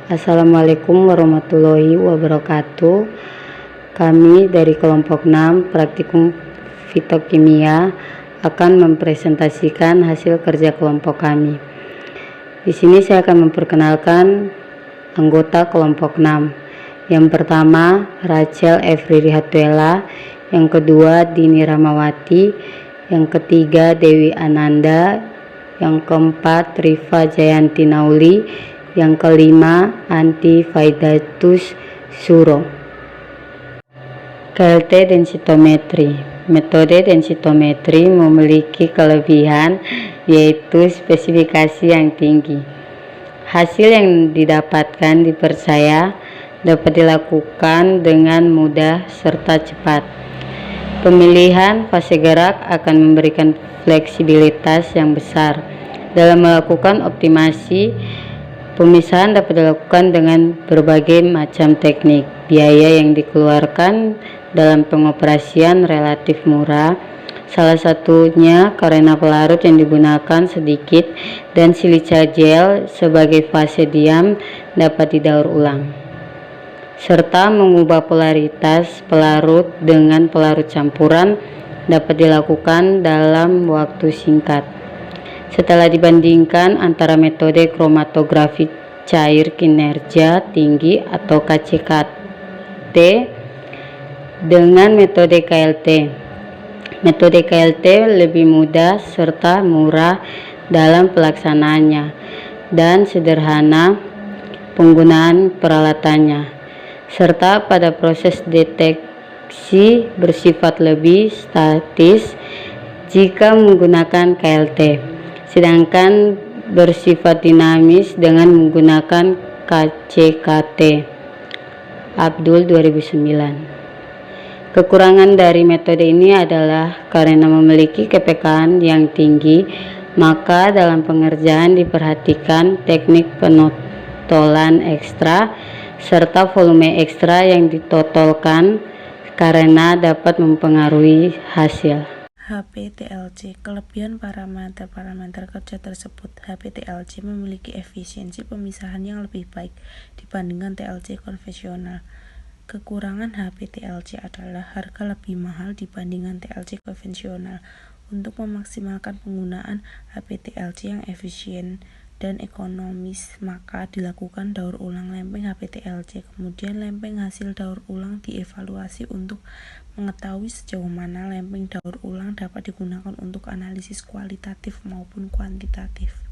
Assalamualaikum warahmatullahi wabarakatuh. Kami dari kelompok 6 praktikum fitokimia akan mempresentasikan hasil kerja kelompok kami. Di sini saya akan memperkenalkan anggota kelompok 6. Yang pertama Rachel Efri Hatuela, yang kedua Dini Ramawati, yang ketiga Dewi Ananda, yang keempat Rifa Jayanti Nauli, yang kelima Anti Faidatus Suro. KLT densitometri. Metode densitometri memiliki kelebihan yaitu spesifikasi yang tinggi. Hasil yang didapatkan dipercaya dapat dilakukan dengan mudah serta cepat. Pemilihan fase gerak akan memberikan fleksibilitas yang besar. Dalam melakukan optimasi, pemisahan dapat dilakukan dengan berbagai macam teknik. Biaya yang dikeluarkan dalam pengoperasian relatif murah, salah satunya karena pelarut yang digunakan sedikit dan silica gel sebagai fase diam dapat didaur ulang, serta mengubah polaritas pelarut dengan pelarut campuran dapat dilakukan dalam waktu singkat. Setelah dibandingkan antara metode kromatografi cair kinerja tinggi atau KCKT dengan metode KLT. Metode KLT lebih mudah serta murah dalam pelaksanaannya dan sederhana penggunaan peralatannya, serta pada proses deteksi bersifat lebih statis jika menggunakan KLT, sedangkan bersifat dinamis dengan menggunakan KCKT. Abdul 2009. Kekurangan dari metode ini adalah karena memiliki kepekaan yang tinggi, maka dalam pengerjaan diperhatikan teknik penotolan ekstra serta volume ekstra yang ditotolkan karena dapat mempengaruhi hasil. HPTLC. Kelebihan parameter kerja tersebut. HPTLC memiliki efisiensi pemisahan yang lebih baik dibandingkan TLC konvensional. Kekurangan HPTLC adalah harga lebih mahal dibandingkan TLC konvensional. Untuk memaksimalkan penggunaan HPTLC yang efisien dan ekonomis, maka dilakukan daur ulang lempeng HPTLC. Kemudian lempeng hasil daur ulang dievaluasi untuk mengetahui sejauh mana lempeng daur ulang dapat digunakan untuk analisis kualitatif maupun kuantitatif.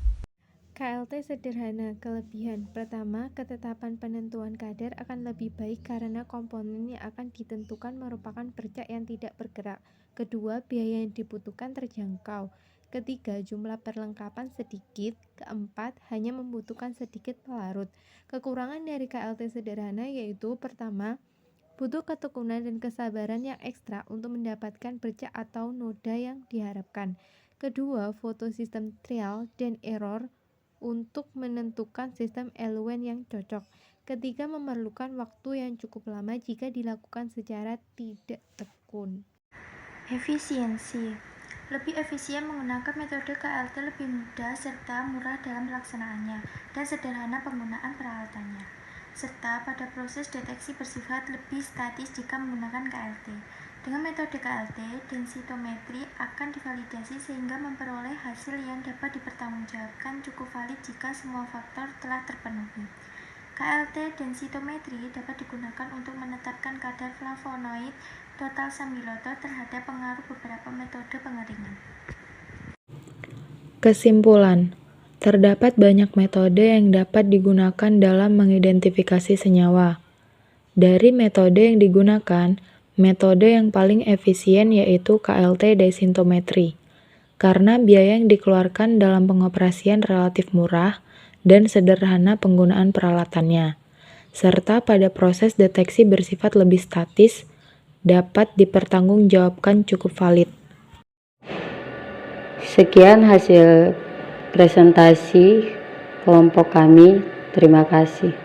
KLT sederhana. Kelebihan pertama, ketetapan penentuan kadar akan lebih baik karena komponen yang akan ditentukan merupakan bercak yang tidak bergerak. Kedua, biaya yang dibutuhkan terjangkau. Ketiga, jumlah perlengkapan sedikit. Keempat, hanya membutuhkan sedikit pelarut. Kekurangan dari KLT sederhana yaitu pertama, butuh ketekunan dan kesabaran yang ekstra untuk mendapatkan bercak atau noda yang diharapkan. Kedua, foto sistem trial dan error untuk menentukan sistem eluen yang cocok. Ketiga, memerlukan waktu yang cukup lama jika dilakukan secara tidak tekun. Efisiensi. Lebih efisien menggunakan metode KLT, lebih mudah serta murah dalam pelaksanaannya dan sederhana penggunaan peralatannya, serta pada proses deteksi bersifat lebih statis jika menggunakan KLT. Dengan metode KLT, densitometri akan divalidasi sehingga memperoleh hasil yang dapat dipertanggungjawabkan cukup valid jika semua faktor telah terpenuhi. KLT densitometri dapat digunakan untuk menetapkan kadar flavonoid total sambiloto terhadap pengaruh beberapa metode pengeringan. Kesimpulan, terdapat banyak metode yang dapat digunakan dalam mengidentifikasi senyawa. Dari metode yang digunakan, metode yang paling efisien yaitu KLT densitometri, karena biaya yang dikeluarkan dalam pengoperasian relatif murah dan sederhana penggunaan peralatannya, serta pada proses deteksi bersifat lebih statis, dapat dipertanggungjawabkan cukup valid. Sekian hasil presentasi kelompok kami. Terima kasih.